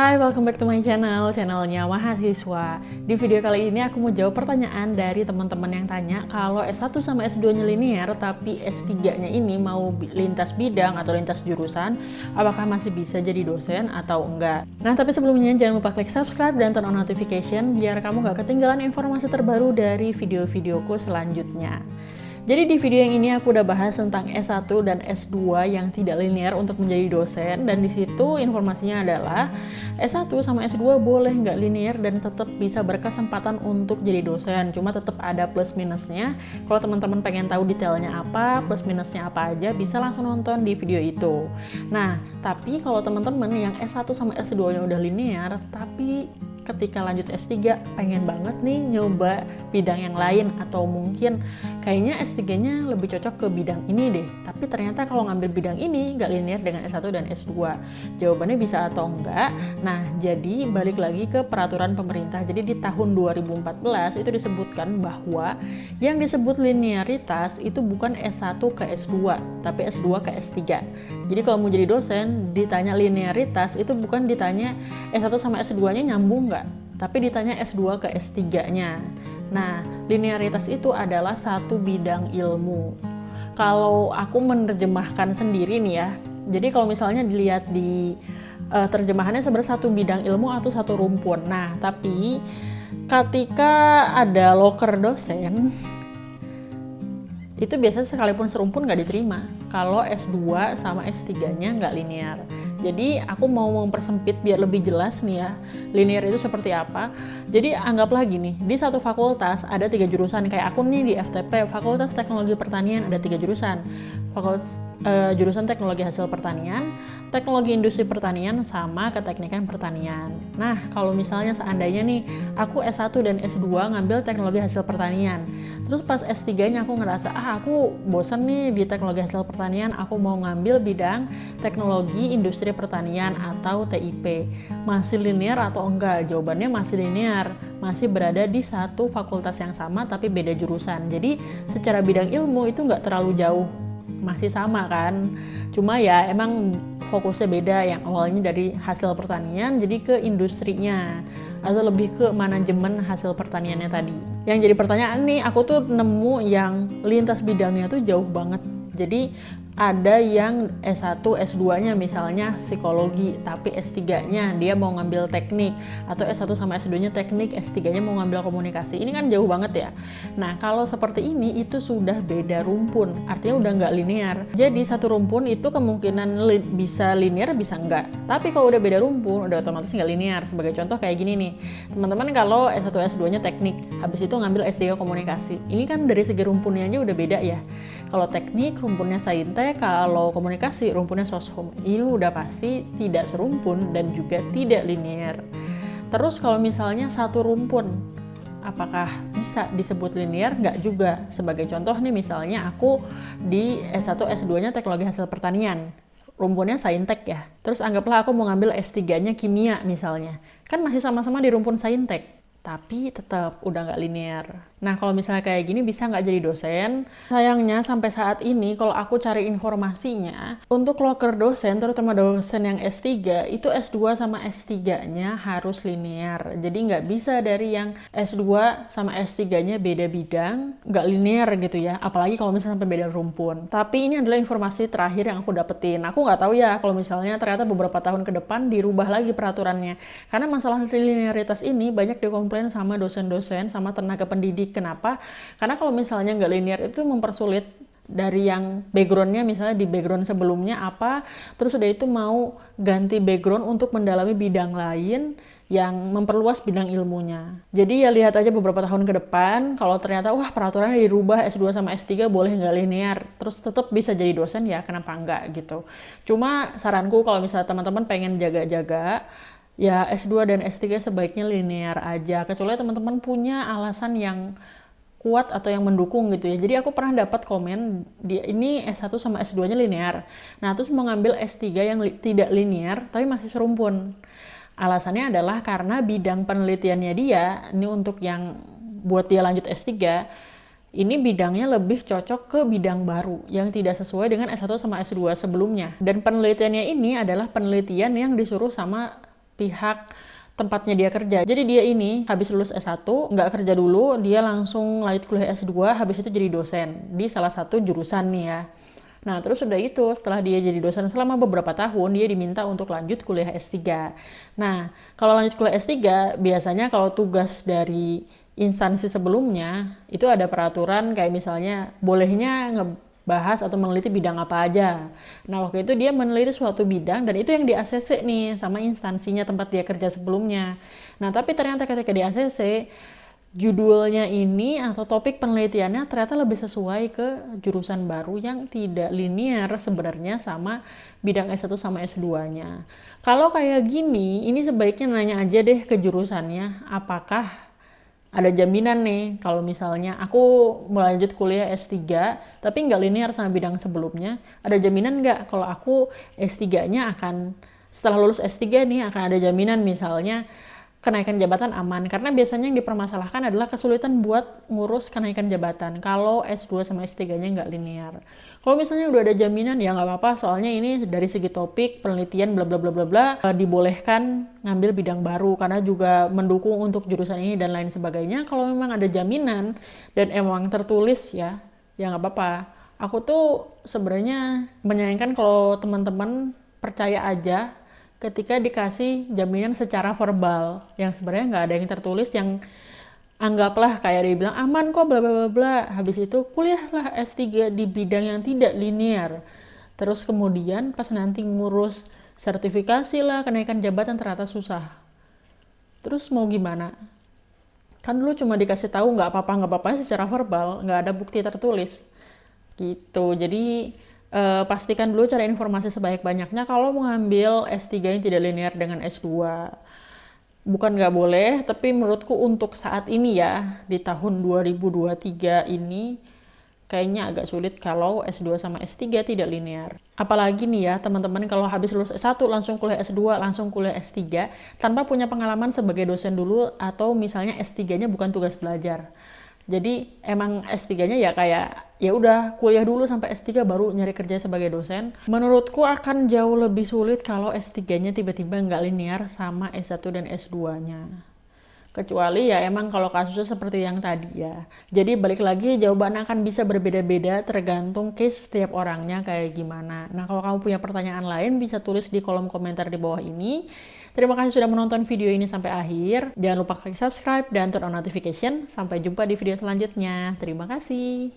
Hai, welcome back to my channelnya Mahasiswa. Di video kali ini aku mau jawab pertanyaan dari teman-teman yang tanya kalau S1 sama S2-nya linear, tapi S3-nya ini mau lintas bidang atau lintas jurusan, apakah masih bisa jadi dosen atau enggak? Nah, tapi sebelumnya jangan lupa klik subscribe dan turn on notification biar kamu gak ketinggalan informasi terbaru dari video-videoku selanjutnya. Jadi di video yang ini aku udah bahas tentang S1 dan S2 yang tidak linear untuk menjadi dosen, dan di situ informasinya adalah S1 sama S2 boleh nggak linear dan tetap bisa berkesempatan untuk jadi dosen, cuma tetap ada plus minusnya. Kalau teman-teman pengen tahu detailnya apa, plus minusnya apa aja, bisa langsung nonton di video itu. Nah, tapi kalau teman-teman yang S1 sama S2-nya udah linear, tapi ketika lanjut S3 pengen banget nih nyoba bidang yang lain, atau mungkin kayaknya S3-nya lebih cocok ke bidang ini deh, tapi ternyata kalau ngambil bidang ini nggak linear dengan S1 dan S2. Jawabannya bisa atau enggak? Nah, jadi balik lagi ke peraturan pemerintah. Jadi di tahun 2014 itu disebutkan bahwa yang disebut linearitas itu bukan S1 ke S2, tapi S2 ke S3. Jadi kalau mau jadi dosen ditanya linearitas itu bukan ditanya S1 sama S2-nya nyambung nggak, tapi ditanya S2 ke S3-nya. Nah, linearitas itu adalah satu bidang ilmu. Kalau aku menerjemahkan sendiri nih ya, jadi kalau misalnya dilihat di terjemahannya sebenarnya satu bidang ilmu atau satu rumpun. Nah, tapi ketika ada loker dosen, itu biasanya sekalipun serumpun nggak diterima kalau S2 sama S3-nya nggak linear. Jadi aku mau mempersempit biar lebih jelas nih ya, linear itu seperti apa. Jadi anggaplah gini, di satu fakultas ada 3 jurusan. Kayak aku nih di FTP, Fakultas Teknologi Pertanian, ada 3 jurusan. Jurusan Teknologi Hasil Pertanian, Teknologi Industri Pertanian, sama Keteknikan Pertanian. Nah, kalau misalnya seandainya nih aku S1 dan S2 ngambil Teknologi Hasil Pertanian, terus pas S3-nya aku ngerasa aku bosen nih di Teknologi Hasil Pertanian, aku mau ngambil bidang Teknologi Industri Pertanian atau TIP. Masih linear atau enggak? Jawabannya masih linear, masih berada di satu fakultas yang sama tapi beda jurusan. Jadi secara bidang ilmu itu nggak terlalu jauh, masih sama kan, cuma ya emang fokusnya beda, yang awalnya dari hasil pertanian jadi ke industrinya atau lebih ke manajemen hasil pertaniannya tadi. Yang jadi pertanyaan nih, aku tuh nemu yang lintas bidangnya tuh jauh banget. Jadi ada yang S1, S2-nya misalnya psikologi, tapi S3-nya dia mau ngambil teknik, atau S1 sama S2-nya teknik, S3-nya mau ngambil komunikasi. Ini kan jauh banget ya. Nah, kalau seperti ini itu sudah beda rumpun, artinya udah nggak linear. Jadi satu rumpun itu kemungkinan bisa linear, bisa nggak. Tapi kalau udah beda rumpun, udah otomatis nggak linear. Sebagai contoh kayak gini nih, teman-teman kalau S1, S2-nya teknik, habis itu ngambil S3 komunikasi. Ini kan dari segi rumpunnya aja udah beda ya. Kalau teknik rumpunnya saintek, kalau komunikasi rumpunnya soshum. Ini udah pasti tidak serumpun dan juga tidak linear. Terus kalau misalnya satu rumpun, apakah bisa disebut linear? Nggak juga. Sebagai contoh nih, misalnya aku di S1, S2-nya Teknologi Hasil Pertanian, rumpunnya saintek ya. Terus anggaplah aku mau ngambil S3-nya kimia misalnya. Kan masih sama-sama di rumpun saintek, tapi tetap udah nggak linear. Nah, kalau misalnya kayak gini bisa nggak jadi dosen? Sayangnya sampai saat ini kalau aku cari informasinya, untuk loker dosen, terutama dosen yang S3, itu S2 sama S3-nya harus linear. Jadi nggak bisa dari yang S2 sama S3-nya beda bidang, nggak linear gitu ya. Apalagi kalau misalnya sampai beda rumpun. Tapi ini adalah informasi terakhir yang aku dapetin. Aku nggak tahu ya kalau misalnya ternyata beberapa tahun ke depan dirubah lagi peraturannya. Karena masalah linearitas ini banyak dikomplain sama dosen-dosen, sama tenaga pendidik. Kenapa? Karena kalau misalnya nggak linear itu mempersulit dari yang backgroundnya, misalnya di background sebelumnya apa, terus udah itu mau ganti background untuk mendalami bidang lain yang memperluas bidang ilmunya. Jadi ya lihat aja beberapa tahun ke depan, kalau ternyata wah peraturannya dirubah S2 sama S3 boleh nggak linear, terus tetap bisa jadi dosen, ya kenapa enggak gitu. Cuma saranku kalau misalnya teman-teman pengen jaga-jaga, ya S2 dan S3 sebaiknya linear aja, kecuali teman-teman punya alasan yang kuat atau yang mendukung gitu ya. Jadi aku pernah dapat komen, dia ini S1 sama S2-nya linear. Nah, terus mau ngambil S3 yang tidak linear tapi masih serumpun. Alasannya adalah karena bidang penelitiannya dia, ini untuk yang buat dia lanjut S3, ini bidangnya lebih cocok ke bidang baru yang tidak sesuai dengan S1 sama S2 sebelumnya. Dan penelitiannya ini adalah penelitian yang disuruh sama pihak tempatnya dia kerja. Jadi dia ini habis lulus S1, nggak kerja dulu, dia langsung lanjut kuliah S2, habis itu jadi dosen di salah satu jurusan nih ya. Nah, terus udah itu, setelah dia jadi dosen selama beberapa tahun, dia diminta untuk lanjut kuliah S3. Nah, kalau lanjut kuliah S3, biasanya kalau tugas dari instansi sebelumnya, itu ada peraturan kayak misalnya, bolehnya ngebahas atau meneliti bidang apa aja. Nah, waktu itu dia meneliti suatu bidang, dan itu yang di ACC nih, sama instansinya tempat dia kerja sebelumnya. Nah, tapi ternyata ketika di ACC, judulnya ini atau topik penelitiannya ternyata lebih sesuai ke jurusan baru yang tidak linear sebenarnya sama bidang S1 sama S2-nya. Kalau kayak gini, ini sebaiknya nanya aja deh ke jurusannya, apakah ada jaminan nih kalau misalnya aku melanjut kuliah S3 tapi nggak linear sama bidang sebelumnya, ada jaminan nggak kalau aku S3-nya akan, setelah lulus S3 nih akan ada jaminan misalnya kenaikan jabatan aman, karena biasanya yang dipermasalahkan adalah kesulitan buat ngurus kenaikan jabatan kalau S2 sama S3-nya nggak linear. Kalau misalnya udah ada jaminan ya nggak apa-apa, soalnya ini dari segi topik, penelitian, bla bla bla bla bla, dibolehkan ngambil bidang baru karena juga mendukung untuk jurusan ini dan lain sebagainya. Kalau memang ada jaminan dan emang tertulis ya nggak apa-apa. Aku tuh sebenarnya menyayangkan kalau teman-teman percaya aja ketika dikasih jaminan secara verbal yang sebenarnya nggak ada yang tertulis, yang anggaplah kayak dia bilang aman kok bla bla bla bla, habis itu kuliahlah S3 di bidang yang tidak linear, terus kemudian pas nanti ngurus sertifikasi lah, kenaikan jabatan ternyata susah. Terus mau gimana? Kan dulu cuma dikasih tahu nggak apa-apa secara verbal, nggak ada bukti tertulis gitu. Jadi pastikan dulu cari informasi sebanyak-banyaknya kalau mau ngambil S3 yang tidak linear dengan S2. Bukan nggak boleh, tapi menurutku untuk saat ini ya, di tahun 2023 ini, kayaknya agak sulit kalau S2 sama S3 tidak linear. Apalagi nih ya teman-teman, kalau habis lulus S1 langsung kuliah S2, langsung kuliah S3, tanpa punya pengalaman sebagai dosen dulu, atau misalnya S3-nya bukan tugas belajar. Jadi emang S3-nya ya kayak ya udah kuliah dulu sampai S3 baru nyari kerja sebagai dosen. Menurutku akan jauh lebih sulit kalau S3-nya tiba-tiba nggak linear sama S1 dan S2-nya. Kecuali ya emang kalau kasusnya seperti yang tadi ya. Jadi balik lagi, jawabannya akan bisa berbeda-beda tergantung case setiap orangnya kayak gimana. Nah, kalau kamu punya pertanyaan lain bisa tulis di kolom komentar di bawah ini. Terima kasih sudah menonton video ini sampai akhir. Jangan lupa klik subscribe dan turn on notification. Sampai jumpa di video selanjutnya. Terima kasih.